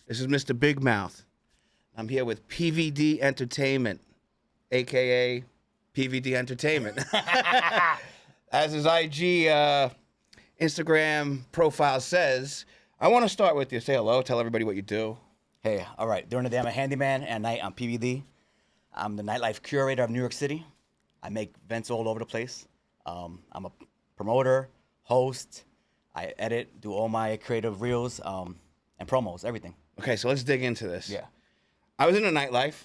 This is Mr. Big Mouth. I'm here with PVD Entertainment, a.k.a. PVD Entertainment. As his IG Instagram profile says, I want to start with you. Say hello. Tell everybody what you do. Hey, all right. During the day, I'm a handyman, and at night, I'm PVD. I'm the nightlife curator of New York City. I make events all over the place. I'm a promoter, host. I edit, do all my creative reels and promos, everything. Okay, so let's dig into this. Yeah. I was in the nightlife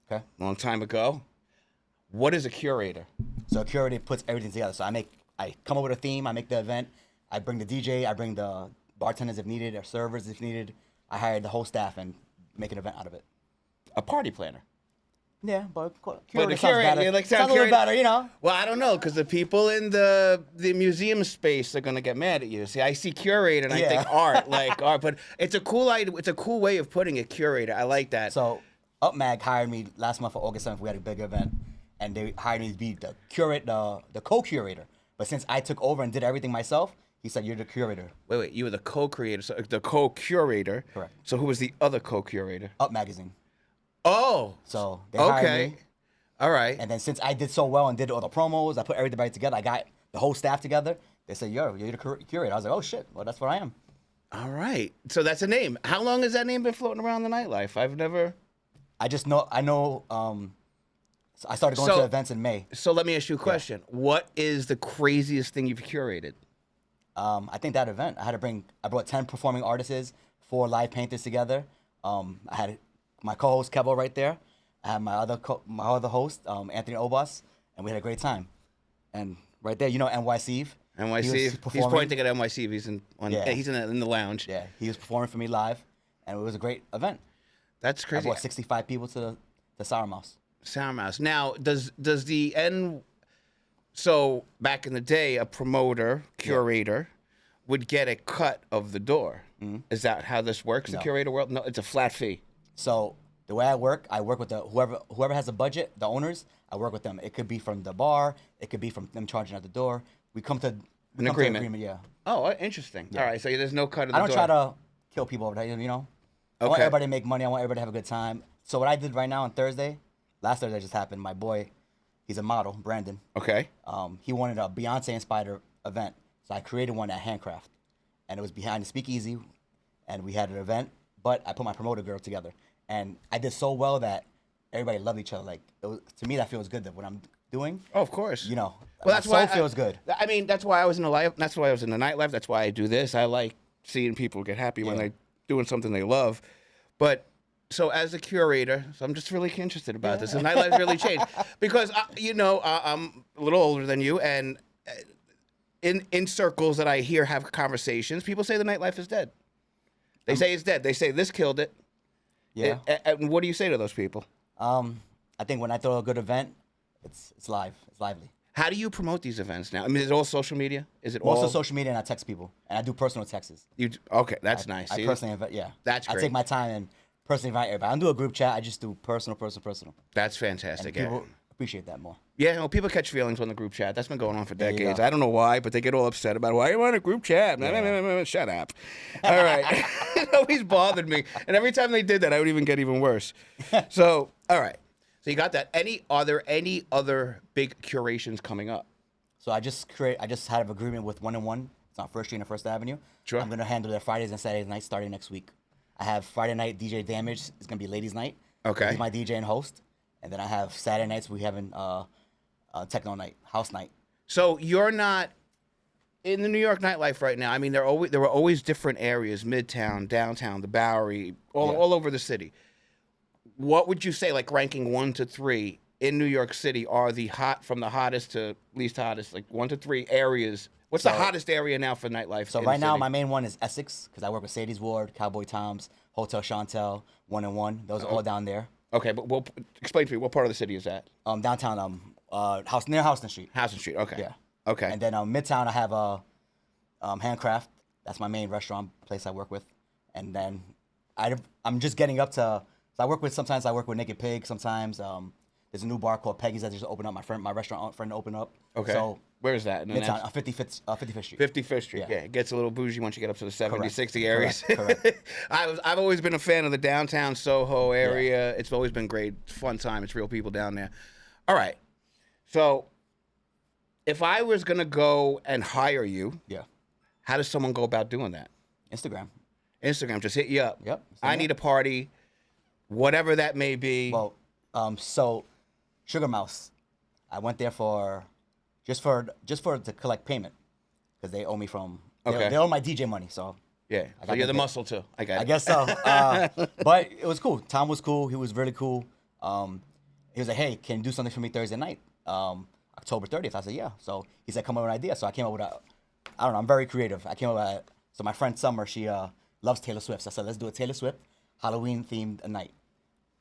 Okay. a long time ago. What is a curator? So a curator puts everything together. So I come up with a theme. I make the event. I bring the DJ. I bring the bartenders if needed, or servers if needed. I hire the whole staff and make an event out of it. A party planner. Yeah, but the sounds curator, better. you like Sounds a little better, you know. Well, I don't know, because the people in the museum space are gonna get mad at you. See, I see curator and I think art, like art, but it's a cool idea. It's a cool way of putting it, curator. I like that. So UpMag hired me last month for August 7th. We had a big event, and they hired me to be the co-curator. But since I took over and did everything myself, he said, "You're the curator." Wait, you were the co-creator, so the co-curator. Correct. So who was the other co-curator? Up Magazine. Oh. So they hired Okay. me. All right. And then since I did so well and did all the promos, I put everything back together. I got the whole staff together. They said, "You're the curator." I was like, "Oh shit! Well, that's what I am." All right. So that's a name. How long has that name been floating around the nightlife? I've never. I just know. I know. So I started going to events in May. So let me ask you a question. Yeah. What is the craziest thing you've curated? I think that event. I brought 10 performing artists, 4 live painters together. I had my co-host Kevo right there. I had my other host, Anthony Obas, and we had a great time. And right there, you know, NYC. He's pointing at NYC. He's in the lounge. Yeah, he was performing for me live, and it was a great event. That's crazy. I brought 65 people to the Sour Mouse. Sour Mouse. Now, so back in the day, a promoter, curator, would get a cut of the door. Mm-hmm. Is that how this works, the curator world? No, it's a flat fee. So the way I work with whoever has a budget, the owners, I work with them. It could be from the bar. It could be from them charging at the door. We come to an agreement. Yeah. Oh, interesting. Yeah. All right, so there's no cut of the door. I don't try to kill people over there, you know? I want everybody to make money. I want everybody to have a good time. So what I did right now on Thursday, last Thursday just happened, my boy, he's a model, Brandon. Okay. He wanted a Beyonce-inspired event. So I created one at Handcraft. And it was behind the speakeasy. And we had an event. But I put my promoter girl together. And I did so well that everybody loved each other. Like, to me, that feels good, that what I'm doing. Oh, of course. You know, well, that's why it feels good. I mean, that's why I was in the life. That's why I was in the nightlife. That's why I do this. I like seeing people get happy when they're doing something they love. But so as a curator, so I'm just really interested about this. The nightlife really changed because I'm a little older than you, and in circles that I hear have conversations, people say the nightlife is dead. They say it's dead. They say this killed it. Yeah. And what do you say to those people? I think when I throw a good event, it's live. It's lively. How do you promote these events now? I mean, is it all social media? Is it also social media, and I text people, and I do personal texts. Okay, that's nice. I personally invite. Yeah, that's great. I take my time and personally invite everybody. I don't do a group chat. I just do personal. That's fantastic. And people appreciate that more. Yeah, well, people catch feelings on the group chat. That's been going on for decades. I don't know why, but they get all upset about why you want a group chat. Shut up. All right. It always bothered me. And every time they did that, I would even get even worse. So, all right. So you got that. Are there any other big curations coming up? So I just had an agreement with 1&1. It's on First Street and First Avenue. Sure. I'm going to handle their Fridays and Saturdays nights starting next week. I have Friday night DJ Damage. It's going to be ladies' night. Okay. He's my DJ and host. And then I have Saturday nights. We having techno night, house night. So you're not in the New York nightlife right now. I mean, there were always different areas: Midtown, downtown, the Bowery, all over the city. What would you say, like ranking 1 to 3 in New York City, are from the hottest to least hottest, like 1 to 3 areas? What's the hottest area now for nightlife? So right now, my main one is Essex, because I work with Sadie's Ward, Cowboy Tom's, Hotel Chantel, 1&1. Those are all down there. Okay, but explain to me, what part of the city is that? Downtown, near Houston Street. Houston Street, okay. Yeah. Okay. And then Midtown, I have Handcraft. That's my main restaurant place I work with. And then I'm just getting up to. So sometimes I work with Naked Pig. Sometimes there's a new bar called Peggy's that just opened up. My restaurant friend opened up. Okay. So Where is that? In the Midtown, next- 55th Street. 55th Street. Yeah. It gets a little bougie once you get up to the 70, Correct. 60 areas. Correct. I've always been a fan of the downtown Soho area. It's always been great. It's a fun time. It's real people down there. All right. So if I was going to go and hire you, Yeah. how does someone go about doing that? Instagram. Instagram, just hit you up. Yep. I need a party, whatever that may be. Well, so Sugar Mouse, I went there just to collect payment because they owe me from. Okay. They owe my DJ money, so. Yeah. So you're the muscle too. I got it. I guess so. But it was cool. Tom was cool. He was really cool. He was like, "Hey, can you do something for me Thursday night, October 30th?" I said, "Yeah." So he said, "Come up with an idea." So I came up with I don't know. I'm very creative. I came up with so my friend Summer, she loves Taylor Swift. So I said, "Let's do a Taylor Swift Halloween themed night."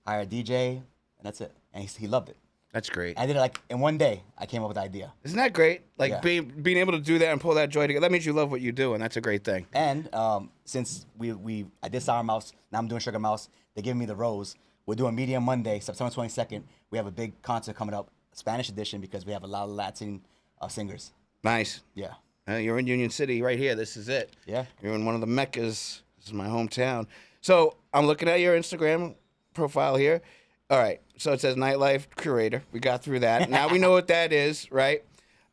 Hire a DJ, and that's it. And he loved it. That's great. I did it like in one day. I came up with the idea. Isn't that great? Like Yeah. being able to do that and pull that joy together. That means you love what you do, and that's a great thing. And since I did Sour Mouse, now I'm doing Sugar Mouse. They give me the rose. We're doing Media Monday, September 22nd. We have a big concert coming up, Spanish edition, because we have a lot of Latin singers. Nice. Yeah. You're in Union City right here. This is it. Yeah. You're in one of the meccas. This is my hometown. So I'm looking at your Instagram profile here. All right. So it says Nightlife Curator. We got through that. Now we know what that is, right?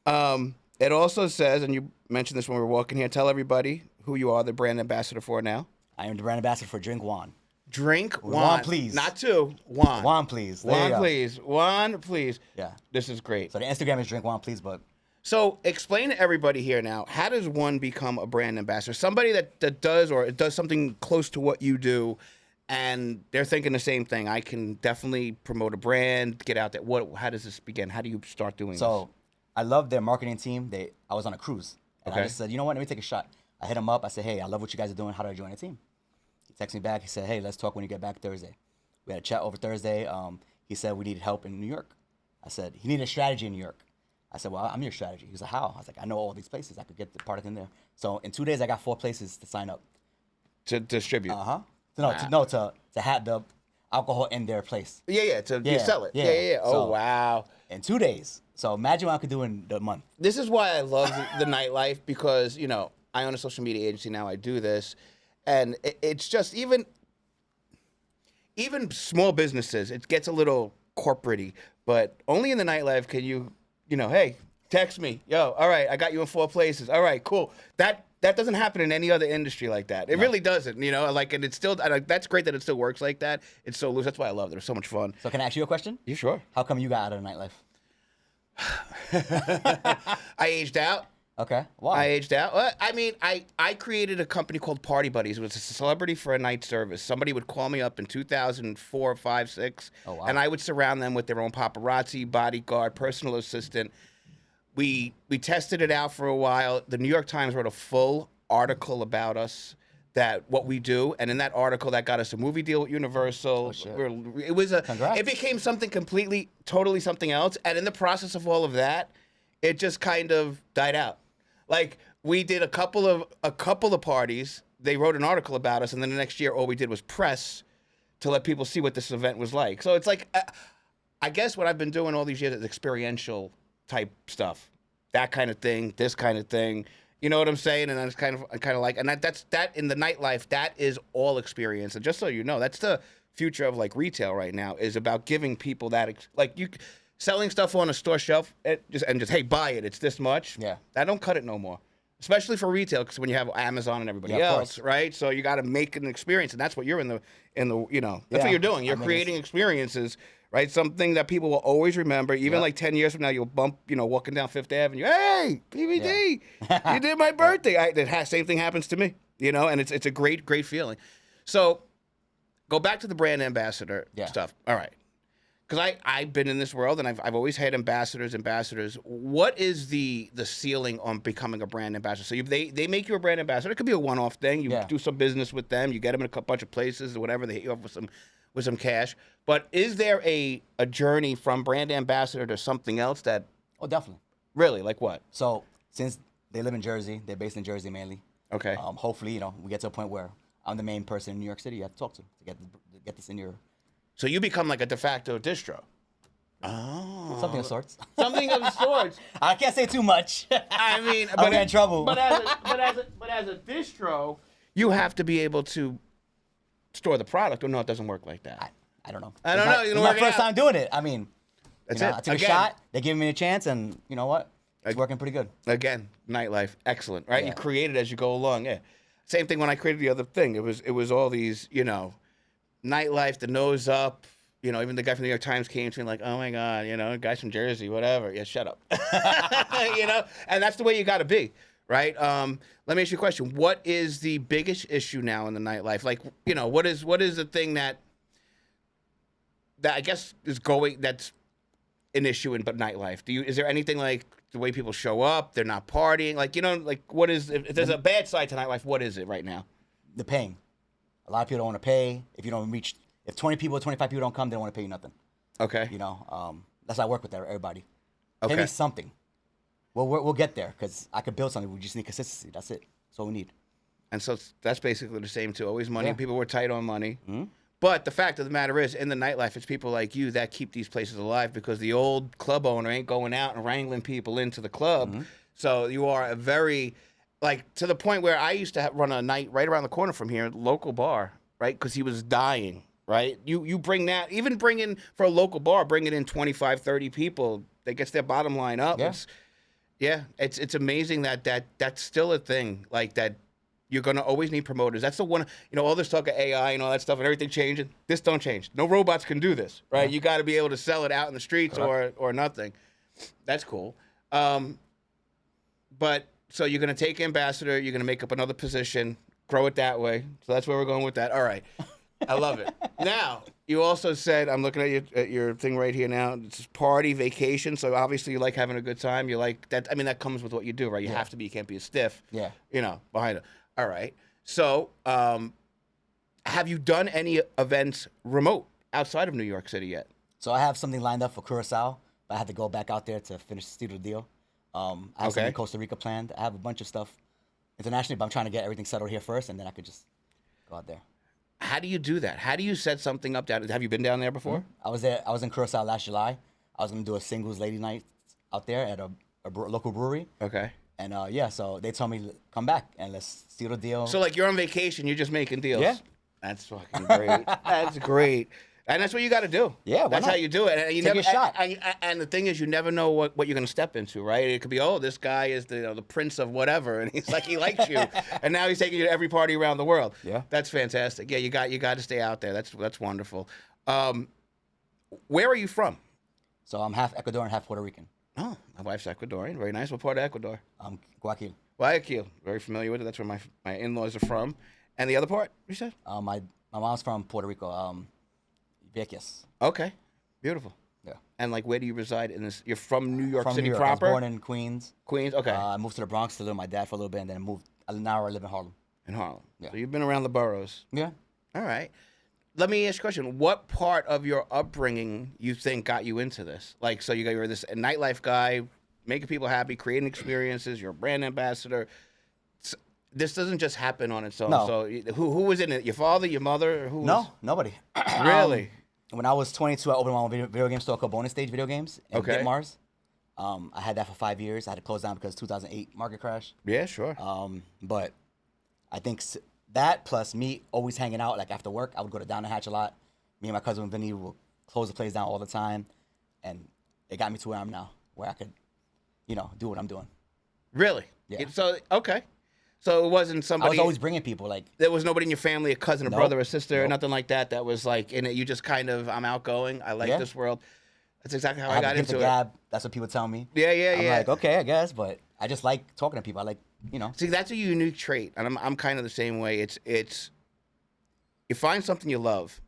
It also says, and you mentioned this when we were walking here, tell everybody who you are the brand ambassador for now. I am the brand ambassador for Drink Juan. Drink Juan. Juan, please. Not two. Juan. Juan, please. There you Juan, go. please. Juan, please. Yeah. This is great. So the Instagram is Drink Juan, please, but So explain to everybody here now, how does one become a brand ambassador? Somebody that does or does something close to what you do, and they're thinking the same thing. I can definitely promote a brand, get out there. How does this begin? How do you start doing this? So I love their marketing team. I was on a cruise. And Okay. I just said, you know what, let me take a shot. I hit him up. I said, hey, I love what you guys are doing. How do I join the team? He texted me back. He said, hey, let's talk when you get back Thursday. We had a chat over Thursday. He said we needed help in New York. I said, he needed a strategy in New York. I said, well, I'm your strategy. He was like, how? I was like, I know all these places. I could get the product in there. So in 2 days, I got 4 places to sign up. to distribute. To have the alcohol in their place. Yeah. You Yeah, sell it. yeah. Yeah. Oh, So- wow. In 2 days. So imagine what I could do in the month. This is why I love the nightlife, because, I own a social media agency now. I do this. And it's just even small businesses, it gets a little corporate-y, but only in the nightlife can you, hey, text me. Yo, all right, I got you in 4 places. All right, cool. That doesn't happen in any other industry like that. It really doesn't, and it's still, that's great that it still works like that. It's so loose. That's why I love it. It's so much fun. So can I ask you a question? You sure? How come you got out of the nightlife? I aged out. Okay. Why? I aged out. Well, I mean, I created a company called Party Buddies. It was a celebrity for a night service. Somebody would call me up in 2004, 5, 6, Oh, wow. and I would surround them with their own paparazzi, bodyguard, personal assistant. We tested it out for a while. The New York Times wrote a full article about us, that what we do, and in that article, that got us a movie deal with Universal. Oh, shit. It became something totally something else, and in the process of all of that, it just kind of died out. Like, we did a couple of parties. They wrote an article about us, and then the next year, all we did was press to let people see what this event was like. So it's like, I guess what I've been doing all these years is experiential type stuff, that kind of thing, this kind of thing. You know what I'm saying? And that's kind of like, and that's in the nightlife. That is all experience. And just so you know, that's the future of like retail right now, is about giving people that selling stuff on a store shelf and just hey, buy it. It's this much. Yeah. I don't cut it no more, especially for retail, because when you have Amazon and everybody Yeah, of else, course. right? So you got to make an experience, and that's what you're in the that's Yeah. what you're doing. You're I mean, creating experiences. Right, something that people will always remember. Even Yeah. like 10 years from now, you'll bump, walking down Fifth Avenue. Hey, PVD, you did my birthday. Same thing happens to me, and it's a great feeling. So, go back to the brand ambassador stuff. All right, because I've been in this world, and I've always had ambassadors. What is the ceiling on becoming a brand ambassador? So they make you a brand ambassador. It could be a one-off thing. You do some business with them. You get them in a bunch of places or whatever. They hit you up with some cash. But is there a journey from brand ambassador to something else that Oh, definitely. really, like what? So since they live in Jersey, they're based in Jersey mainly. Okay. Hopefully, we get to a point where I'm the main person in New York City you have to talk to get this in your. So you become like a de facto distro. Oh. Something of sorts. Something of sorts. I can't say too much. I mean, I'll get in trouble. But as a distro, you have to be able to store the product, or no, it doesn't work like that. I don't know. I don't know. It's my first time doing it. I mean, That's it. I took Again. a shot. They gave me a chance, and you know what? It's working pretty good. Again, nightlife, excellent, right? Yeah. You create it as you go along. Yeah. Same thing when I created the other thing. It was all these, nightlife, the nose up. Even the guy from the New York Times came to me like, oh my God, guys from Jersey, whatever. Yeah, shut up. And that's the way you got to be, right? Let me ask you a question. What is the biggest issue now in the nightlife? Like, what is the thing that I guess that's an issue in but nightlife? Is there anything like the way people show up, they're not partying? Like, what is, if there's a bad side to nightlife, what is it right now? The paying. A lot of people don't want to pay. If you don't reach, if 20 people or 25 people don't come, they don't want to pay you nothing. Okay. That's how I work with everybody. Okay. Pay me something. We'll get there because I could build something. We just need consistency. That's it. That's all we need. And so that's basically the same too. Always money. Yeah. People were tight on money. Mm-hmm. But the fact of the matter is, in the nightlife, it's people like you that keep these places alive because the old club owner ain't going out and wrangling people into the club. Mm-hmm. So you are a very, to the point where I used to run a night right around the corner from here, local bar, right? Because he was dying, right? You bring that, even bring in, for a local bar, bringing in 25, 30 people, that gets their bottom line up. Yeah. It's amazing that's still a thing, like that. You're going to always need promoters. That's the one, all this talk of AI and all that stuff and everything changing. This don't change. No robots can do this, right? Yeah. You got to be able to sell it out in the streets or nothing. That's cool. But so you're going to take ambassador, you're going to make up another position, grow it that way. So that's where we're going with that. All right. I love it. Now, you also said, I'm looking at your thing right here now, it's party, vacation. So obviously you like having a good time. You like that. I mean, that comes with what you do, right? You have to be, you can't be a stiff, behind it. All right. So, have you done any events remote outside of New York City yet? So I have something lined up for Curacao, but I had to go back out there to finish the studio deal. I have something in Costa Rica planned. I have a bunch of stuff internationally, but I'm trying to get everything settled here first, and then I could just go out there. How do you do that? How do you set something up down? Have you been down there before? Mm-hmm. I was there. I was in Curacao last July. I was going to do a singles lady night out there at a local brewery. Okay. And so they told me, come back and let's seal the deal. So like you're on vacation, you're just making deals. Yeah. That's fucking great. That's great. And that's what you got to do. Yeah, why that's not? how you do it. And you Take never, a shot. And the thing is, you never know what you're going to step into, right? It could be, this guy is the prince of whatever, and he's like he likes you, and now he's taking you to every party around the world. Yeah, that's fantastic. Yeah, you got to stay out there. That's wonderful. Where are you from? So I'm half Ecuadorian, half Puerto Rican. Oh, my wife's Ecuadorian. Very nice. What part of Ecuador? Guayaquil. Guayaquil. Very familiar with it. That's where my in-laws are from. And the other part, you said? My mom's from Puerto Rico. Vieques. Okay. Beautiful. Yeah. And where do you reside in this? You're from New York City New York. proper? I was born in Queens. Queens. Okay. I moved to the Bronx to live with my dad for a little bit, and then moved. Now I live in Harlem. In Harlem. Yeah. So you've been around the boroughs. Yeah. All right. Let me ask you a question. What part of your upbringing you think got you into this? So you're this nightlife guy, making people happy, creating experiences. You're a brand ambassador. This doesn't just happen on its own. No. So who was in it? Your father, your mother? Who? No, nobody. Really? When I was 22, I opened my own video game store called Bonus Stage Video Games in Mars. I had that for 5 years. I had to close down because 2008 market crash. Yeah, sure. But I think that plus me always hanging out, after work, I would go to Down the Hatch a lot. Me and my cousin Vinny would close the place down all the time. And it got me to where I'm now, where I could, do what I'm doing. Really? Yeah. Okay. So it wasn't somebody. I was always bringing people. There was nobody in your family, a cousin, a Nope. brother, a sister, Nope. nothing like that. That was in it. You just kind of, I'm outgoing. I like this world. That's exactly how I have got a gift into of it. gab. That's what people tell me. Yeah. I'm like, okay, I guess, but I just like talking to people. I like, See, that's a unique trait, and I'm kind of the same way. It's you find something you love,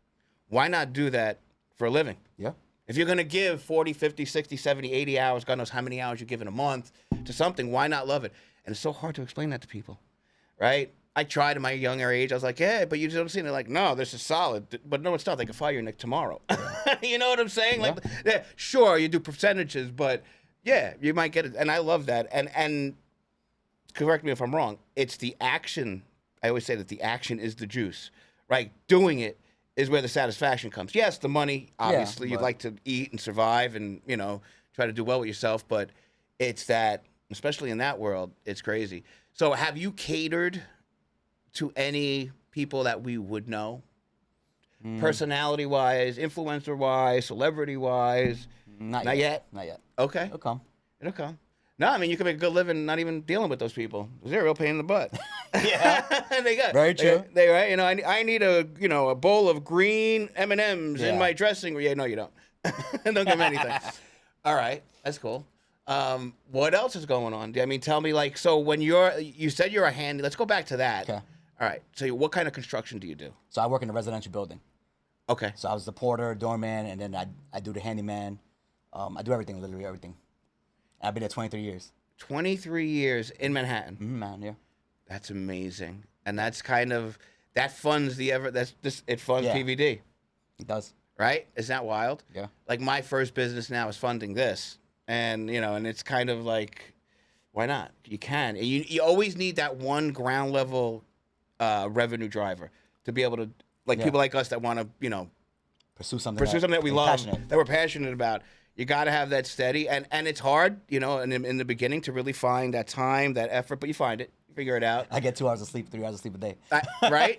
why not do that for a living? Yeah. If you're going to give 40, 50, 60, 70, 80 hours, God knows how many hours you give in a month to something, why not love it? And it's so hard to explain that to people, right? I tried in my younger age. I was like, yeah, but you don't see it. They're like, no, this is solid. But no, it's not. They can fire you tomorrow. You know what I'm saying? Yeah. Sure, you do percentages, but yeah, you might get it. And I love that. And correct me if I'm wrong. It's the action. I always say that the action is the juice, right? Doing it is where the satisfaction comes. Yes, the money, obviously, you'd but- like to eat and survive and, try to do well with yourself, but it's that, especially in that world, it's crazy. So have you catered to any people that we would know? Personality-wise, influencer-wise, celebrity-wise? Not Not yet. yet? Not yet. Okay. It'll come. It'll come. No, I mean, you can make a good living not even dealing with those people. They're a real pain in the butt. Yeah. they got Very true. They right. I need a a bowl of green M&Ms in Yeah. my dressing room. Yeah, no, you don't. Don't give me anything. All right, that's cool. What else is going on? I mean, tell me, like, so when you said you're a handy. Let's go back to that. Okay. All right. So what kind of construction do you do? So I work in a residential building. Okay. So I was the porter, doorman, and then I do the handyman. I do everything, literally everything. I've been there 23 years. 23 years in Manhattan. Man, yeah. That's amazing, and that's kind of that funds it funds Yeah. PVD. It does. Right? Isn't that wild? Yeah. Like my first business now is funding this, and and it's kind of like, why not? You can. And you always need that one ground level revenue driver to be able to, like, Yeah. people like us that want to Pursue something that we they're love, passionate. that we're passionate about. You got to have that steady, and it's hard, in the beginning to really find that time, that effort, but you find it, you figure it out. I get 2 hours of sleep, 3 hours of sleep a day. Right?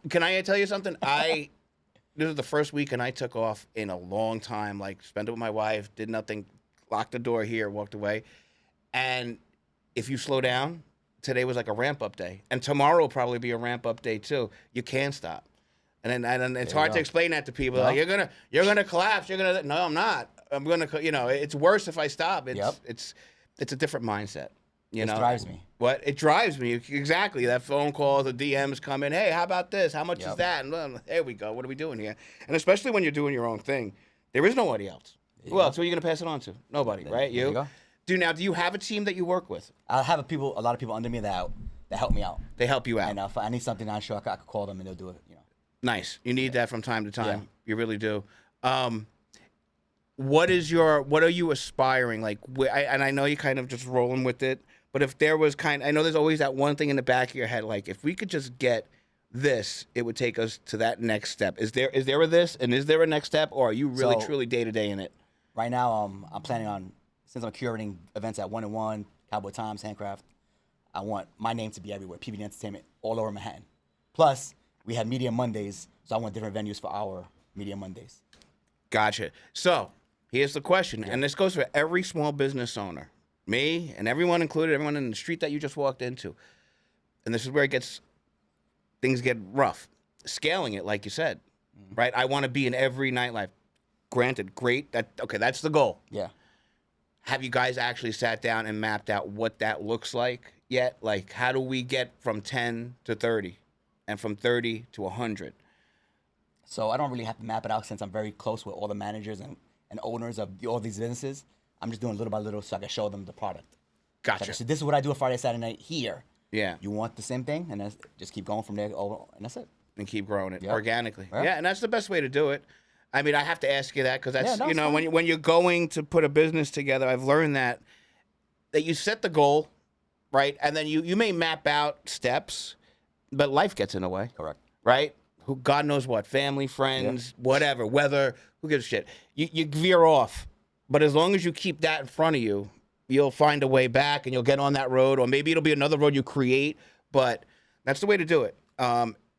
Can I tell you something? This was the first weekend I took off in a long time. Like, spent it with my wife, did nothing, locked the door here, walked away. And if you slow down, today was like a ramp up day, and tomorrow will probably be a ramp up day too. You can't stop, and it's hard to explain that to people. No. Like, you're gonna collapse. No, I'm not. I'm gonna. It's worse if I stop. It's a different mindset. It drives me. What? It drives me. Exactly. That phone call, the DMs come in. Hey, how about this? How much is Yep. that? And there we go. What are we doing here? And especially when you're doing your own thing, there is nobody else. Who else? Who are you going to pass it on to? Nobody, right? There you go. Do you have a team that you work with? I have a lot of people under me that help me out. They help you out. And if I need something, I'm sure I could call them and they'll do it. Nice. You need that from time to time. Yeah. You really do. What are you aspiring? Like, and I know you're kind of just rolling with it, but if there was I know there's always that one thing in the back of your head, like, if we could just get this, it would take us to that next step. Is there a this, and is there a next step, or are you really truly day to day in it? Right now, I'm planning on, since I'm curating events at 1-in-1, Cowboy Times, Handcraft, I want my name to be everywhere. PVD Entertainment, all over Manhattan. Plus, we have Media Mondays, so I want different venues for our Media Mondays. Gotcha. So here's the question, and this goes for every small business owner, me and everyone included, everyone in the street that you just walked into. And this is where things get rough. Scaling it, like you said, right? I want to be in every nightlife. Granted, great. That's the goal. Yeah. Have you guys actually sat down and mapped out what that looks like yet? Like, how do we get from 10 to 30 and from 30 to 100? So I don't really have to map it out since I'm very close with all the managers and owners of all these businesses. I'm just doing little by little so I can show them the product. Gotcha. So this is what I do a Friday, Saturday night here. Yeah. You want the same thing, and then just keep going from there, and that's it. And keep growing it Yep. organically. Yep. Yeah, and that's the best way to do it. I mean, I have to ask you that because that's, Yeah, no, it's fine. when you're going to put a business together, I've learned that you set the goal, right? And then you may map out steps, but life gets in the way. Correct. Right? Who, God knows what, family, friends, whatever, weather, who gives a shit? You veer off. But as long as you keep that in front of you, you'll find a way back and you'll get on that road, or maybe it'll be another road you create, but that's the way to do it.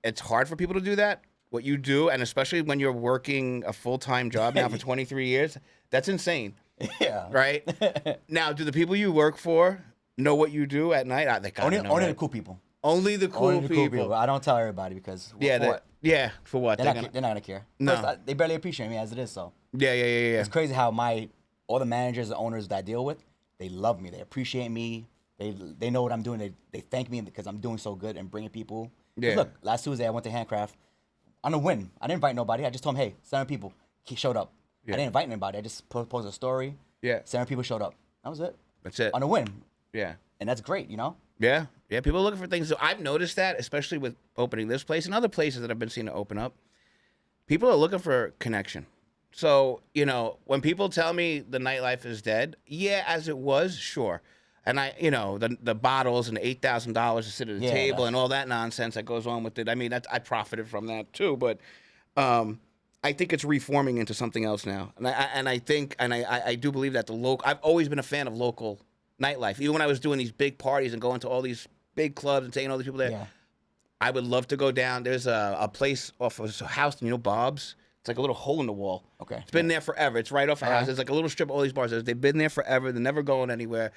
It's hard for people to do that, what you do, and especially when you're working a full-time job now for 23 years, that's insane, Yeah. right? Now, do the people you work for know what you do at night? They gotta know, Only right? the cool people. Only the cool Only the people. cool people. I don't tell everybody because For what? they're not gonna care. No. First, they barely appreciate me as it is. So Yeah. it's crazy how all the managers and owners that I deal with, they love me. They appreciate me. They know what I'm doing. They thank me because I'm doing so good and bringing people. 'Cause Yeah. Look, last Tuesday I went to Handcraft on a whim. I didn't invite nobody. I just told them, hey, 7 people showed up. Yeah. I didn't invite anybody. I just posted a story. Yeah. 7 people showed up. That was it. That's it. On a whim. Yeah. And that's great, Yeah. People are looking for things. So I've noticed that, especially with opening this place and other places that I've been seeing to open up. People are looking for connection. So, when people tell me the nightlife is dead, yeah, as it was, sure. And the bottles and the $8,000 to sit at the table that's- and all that nonsense that goes on with it. I mean, I profited from that too, but I think it's reforming into something else now. And I think I do believe that I've always been a fan of local nightlife. Even when I was doing these big parties and going to all these big clubs and taking all these people there, Yeah. I would love to go down. There's a place off of a house, Bob's. It's like a little hole in the wall. Okay. It's been there forever. It's right off a house. It's like a little strip of all these bars. They've been there forever. They're never going anywhere.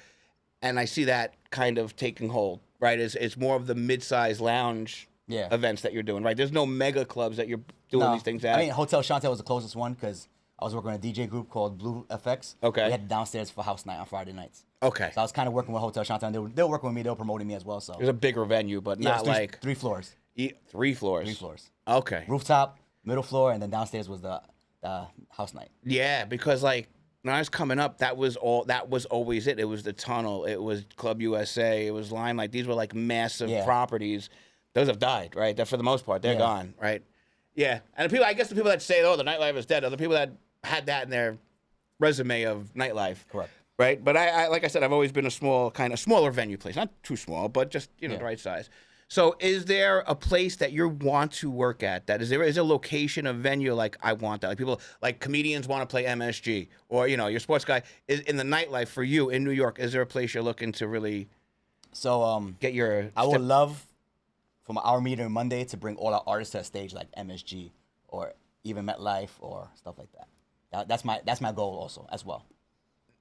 And I see that kind of taking hold, right? It's more of the mid-sized lounge events that you're doing, right? There's no mega clubs that you're doing these things at. I mean, Hotel Chantel was the closest one because I was working with a DJ group called Blue FX. Okay. We had downstairs for house night on Friday nights. Okay. So I was kind of working with Hotel Chantel, and they were working with me. They were promoting me as well. So It was a bigger venue, but yeah, not like 3 floors. 3 floors. 3 floors. Okay. Rooftop, middle floor, and then downstairs was the house night. Yeah, because like when I was coming up, that was always it. It was the Tunnel, it was Club USA, it was Limelight. These were like massive properties. Those have died, right? That for the most part, they're gone, right? Yeah. And I guess the people that say, "Oh, the nightlife is dead," are the people that had that in their resume of nightlife. Correct. Right? But I like I said, I've always been a smaller venue place. Not too small, but just, the right size. So is there a place that you want to work at? Is there a location, a venue like I want that? Like people, like comedians want to play MSG, or your sports guy is in the nightlife for you in New York. Is there a place you're looking to really get your? I would love from our meeting Monday to bring all our artists to a stage like MSG or even MetLife or stuff like that. That's my goal also as well.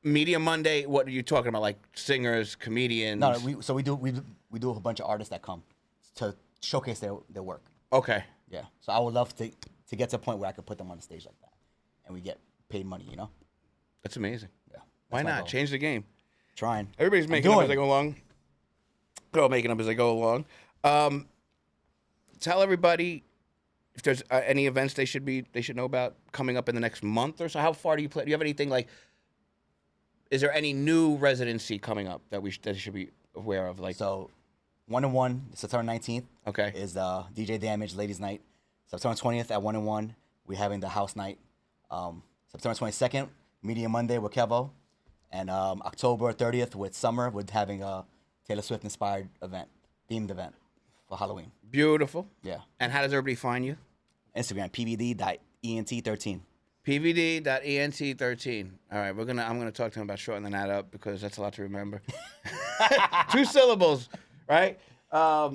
Media Monday. What are you talking about? Like singers, comedians? No, we do a bunch of artists that come to showcase their work. Okay. Yeah. So I would love to get to a point where I could put them on a stage like that, and we get paid money. That's amazing. Yeah. Why not goal. change the game? Trying. Everybody's making up as they go along. They're all making up as they go along. Tell everybody if there's any events they should know about coming up in the next month or so. How far do you play? Do you have anything like? Is there any new residency coming up that they should be aware of? Like So, 1-1, September 19th. Okay. Is the DJ Damage Ladies Night. September 20th at 1-1, we're having the house night. September 22nd, Media Monday with Kevo, and October 30th with Summer, we're having a Taylor Swift inspired themed event for Halloween. Beautiful. Yeah. And how does everybody find you? Instagram pvd.ent13. pvd.ent13. All right, I'm gonna talk to him about shortening that up because that's a lot to remember. 2 syllables, right? I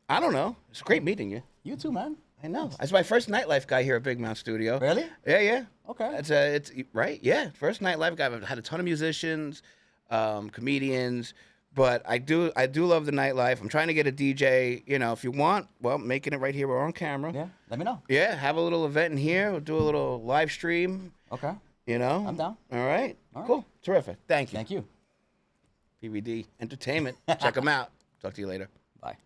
don't know. It's great meeting you. You too, man. I know. That's my first nightlife guy here at Big Mount Studio. Really? Yeah. Okay. It's right. Yeah, first nightlife guy. I've had a ton of musicians, comedians, but I do love the nightlife. I'm trying to get a DJ. If you want, making it right here. We're on camera. Yeah. Let me know. Yeah, have a little event in here. We'll do a little live stream. Okay. I'm down. All right. Cool. Terrific. Thank you. Thank you. PVD Entertainment. Check them out. Talk to you later. Bye.